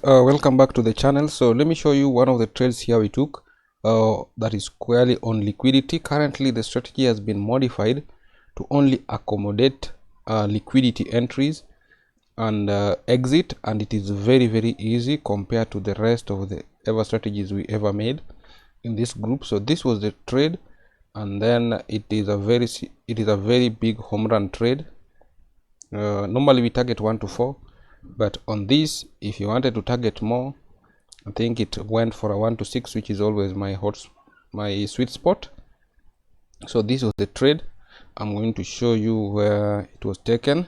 Welcome back to the channel. So let me show you one of the trades here we took that is squarely on liquidity. Currently the strategy has been modified to only accommodate liquidity entries and exit, and it is very easy compared to the rest of the strategies we ever made in this group. So this was the trade, and then it is a very big home run trade. Normally we target 1 to 4, but on this, if you wanted to target more, I think it went for a 1 to 6, which is always my sweet spot. So this was the trade. I'm going to show you where it was taken.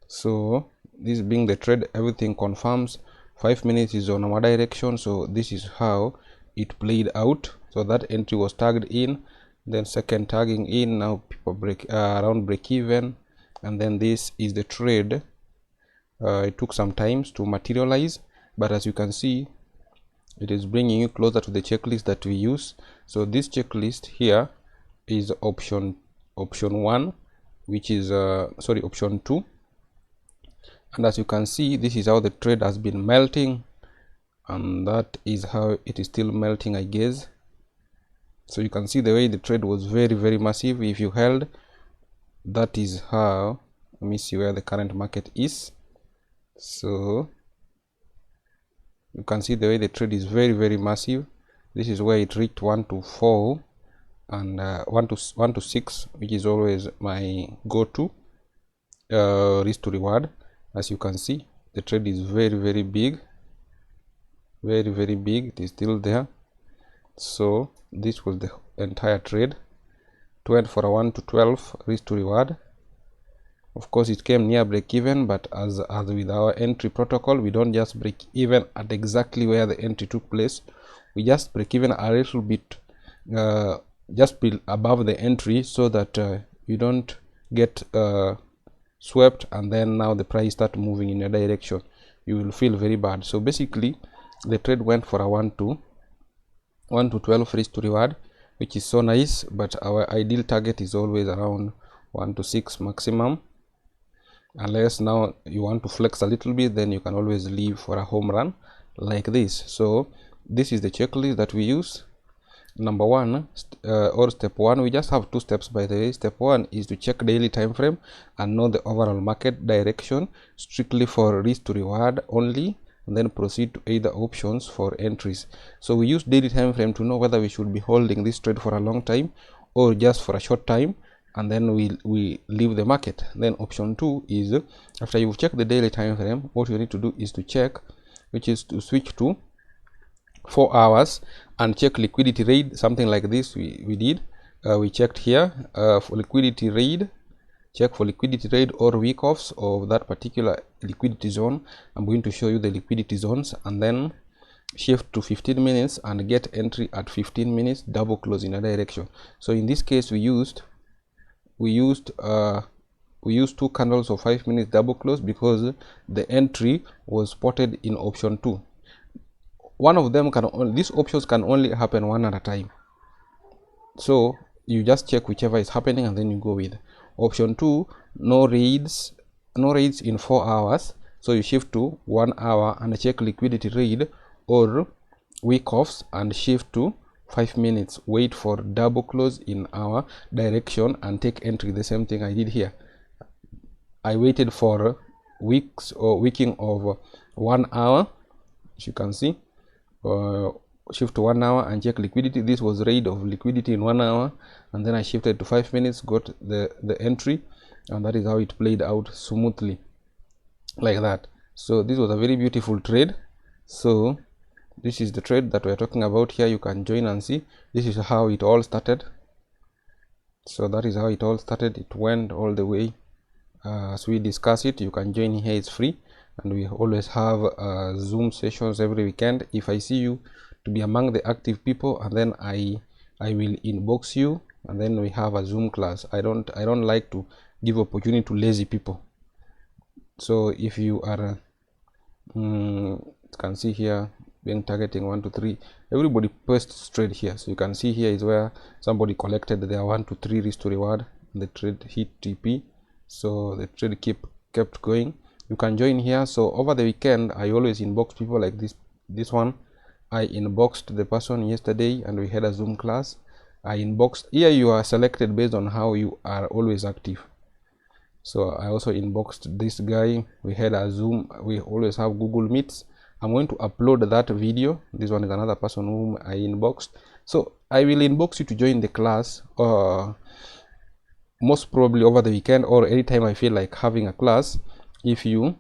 So this being the trade, everything confirms 5 minutes is on our direction. So this is how it played out. So that entry was tagged in, then second tagging in, now people break around break even, and then this is the trade. It took some time to materialize, but as you can see, it is bringing you closer to the checklist that we use. So this checklist here is option 1, which is option 2, and as you can see, this is how the trade has been melting, and that is how it is still melting, I guess. So you can see the way the trade was very massive. If you held, that is how, let me see where the current market is. So you can see the way the trade is very massive. This is where it reached 1 to 4 and 1 to 6, which is always my go-to risk to reward. As you can see, the trade is very big, very big. It is still there. So this was the entire trade. It went for a 1 to 12 risk to reward. Of course, it came near break even, but as with our entry protocol, we don't just break even at exactly where the entry took place. We just break even a little bit, just above the entry, so that you don't get swept, and then now the price start moving in a direction. You will feel very bad. So basically, the trade went for a 1 to 12 risk to reward, which is so nice. But our ideal target is always around 1 to 6 maximum. Unless now you want to flex a little bit, then you can always leave for a home run like this. So this is the checklist that we use. Number 1, or step 1, we just have 2 steps, by the way. Step 1 is to check daily time frame and know the overall market direction strictly for risk to reward only, and then proceed to either options for entries. So we use daily time frame to know whether we should be holding this trade for a long time or just for a short time, and then we leave the market. Then option 2 is, after you've checked the daily time frame, what you need to do is to check, which is to switch to 4 hours and check liquidity rate, something like this. We did, we checked here for liquidity rate, check for liquidity rate or week offs of that particular liquidity zone. I'm going to show you the liquidity zones, and then shift to 15 minutes and get entry at 15 minutes, double close in a direction. So in this case, we used 2 candles of 5 minutes double close because the entry was spotted in option 2. One of them these options can only happen one at a time. So you just check whichever is happening and then you go with option 2. No raids in 4 hours. So you shift to 1 hour and check liquidity raid or week offs and shift to 5 minutes, wait for double close in our direction and take entry. The same thing I did here. I waited for weeks or weeking of 1 hour, as you can see. Shift to 1 hour and check liquidity. This was raid of liquidity in 1 hour, and then I shifted to 5 minutes, got the entry, and that is how it played out smoothly like that. So this was a very beautiful trade. So this is the trade that we're talking about here. You can join and see. This is how it all started. So that is how it all started. It went all the way as we discuss it. You can join here, it's free, and we always have Zoom sessions every weekend. If I see you to be among the active people, and then I will inbox you, and then we have a Zoom class. I don't like to give opportunity to lazy people. So if you are you can see here, being targeting 1 to 3, everybody posts trade here. So you can see here is where somebody collected their 1 to 3 risk to reward, and the trade hit TP. So the trade kept going. you can join here. So over the weekend I always inbox people like this one. I inboxed the person yesterday and we had a Zoom class. I inboxed here. You are selected based on how you are always active. So I also inboxed this guy. We had a Zoom. We always have Google Meets. I'm going to upload that video. This one is another person whom I inboxed. So I will inbox you to join the class, most probably over the weekend or anytime I feel like having a class. If you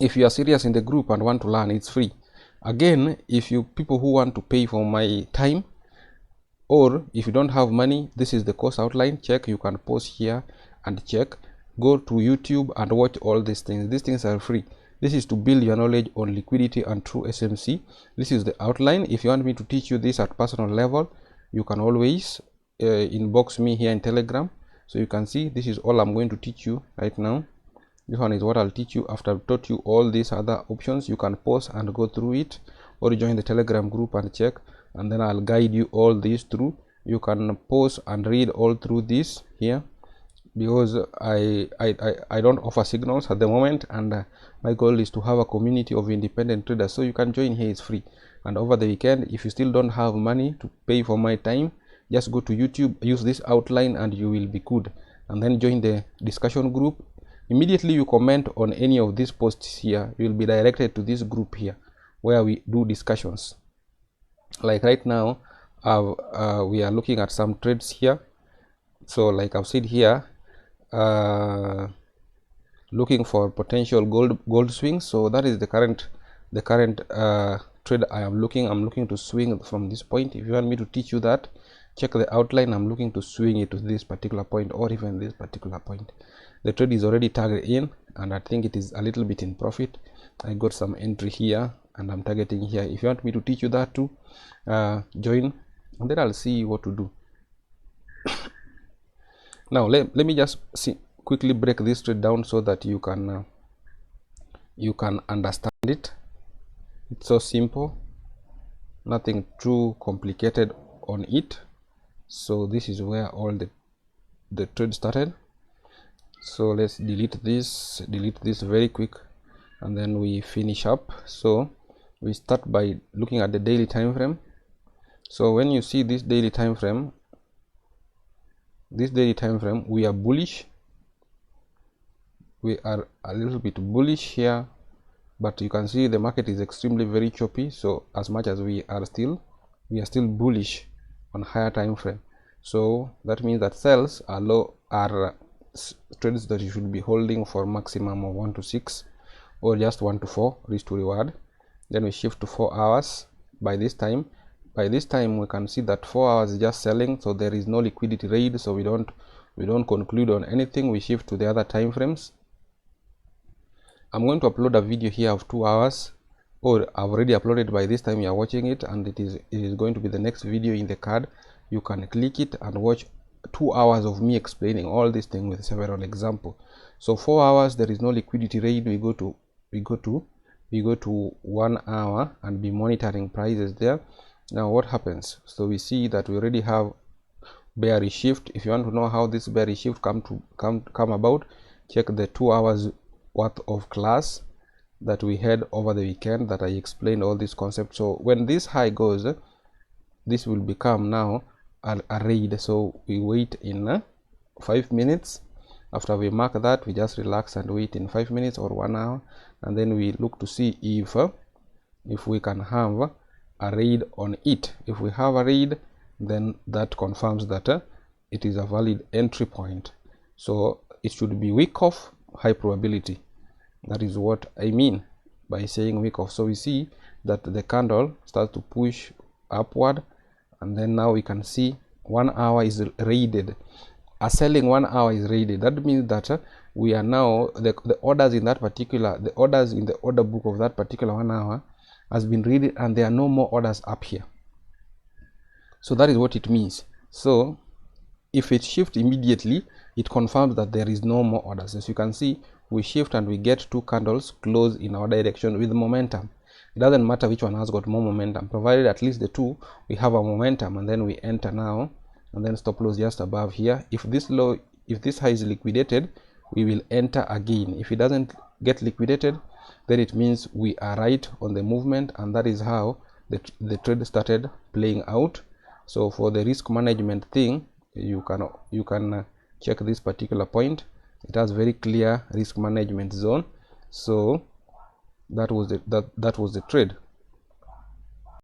are serious in the group and want to learn, it's free. Again, if you people who want to pay for my time, or if you don't have money, this is the course outline. Check, you can pause here and check. Go to YouTube and watch all these things. These things are free. This is to build your knowledge on liquidity and true SMC. This is the outline. If you want me to teach you this at personal level, you can always inbox me here in Telegram. So you can see this is all I'm going to teach you right now. This one is what I'll teach you. After I've taught you all these other options, you can pause and go through it, or join the Telegram group and check, and then I'll guide you all these through. You can pause and read all through this here, because I don't offer signals at the moment, and my goal is to have a community of independent traders. So you can join here, it's free. And over the weekend, if you still don't have money to pay for my time, just go to YouTube, use this outline, and you will be good. And then join the discussion group. Immediately you comment on any of these posts here, you will be directed to this group here where we do discussions. Like right now, we are looking at some trades here. So like I've said here, looking for potential gold swings. So that is the current trade I am looking. I'm looking to swing from this point. If you want me to teach you that, check the outline. I'm looking to swing it to this particular point, or even this particular point. The trade is already targeted in, and I think it is a little bit in profit. I got some entry here and I'm targeting here. If you want me to teach you that too, join, and then I'll see what to do. Now let me just quickly break this trade down so that you can understand it. It's so simple, nothing too complicated on it. So this is where all the trade started. So let's delete this very quick, and then we finish up. So we start by looking at the daily time frame. So when you see this daily time frame, we are bullish. We are a little bit bullish here, but you can see the market is extremely very choppy. So as much as we are still bullish on higher time frame. So that means that sells are low, are trades that you should be holding for maximum of 1 to 6 or just 1 to 4 risk to reward. Then we shift to 4 hours. By this time we can see that 4 hours is just selling, so there is no liquidity raid, so we don't conclude on anything. We shift to the other time frames. I'm going to upload a video here of 2 hours, or I've already uploaded by this time you are watching it, and it is going to be the next video in the card. You can click it and watch 2 hours of me explaining all these things with several examples. So 4 hours, there is no liquidity raid. We go to 1 hour and be monitoring prices there. Now what happens? So we see that we already have bearish shift. If you want to know how this bearish shift come about, check the 2 hours worth of class that we had over the weekend that I explained all these concepts. So when this high goes, this will become now a raid. So we wait in 5 minutes. After we mark that, we just relax and wait in 5 minutes or 1 hour, and then we look to see if we can have a raid on it. If we have a raid, then that confirms that it is a valid entry point. So it should be week off, high probability. That is what I mean by saying week off. So we see that the candle starts to push upward, and then now we can see 1 hour is raided. A selling 1 hour is raided. That means that we are now the orders in that particular, the orders in the order book of that particular 1 hour has been raided, and there are no more orders up here. So that is what it means. So if it shifts immediately, it confirms that there is no more orders. As you can see, we shift and we get 2 candles close in our direction with momentum. It doesn't matter which one has got more momentum, provided at least the 2 we have a momentum, and then we enter now, and then stop loss just above here. If this high is liquidated, we will enter again. If it doesn't get liquidated, then it means we are right on the movement, and that is how the trade started playing out. So for the risk management thing, you can check this particular point. It has very clear risk management zone. So that was the trade.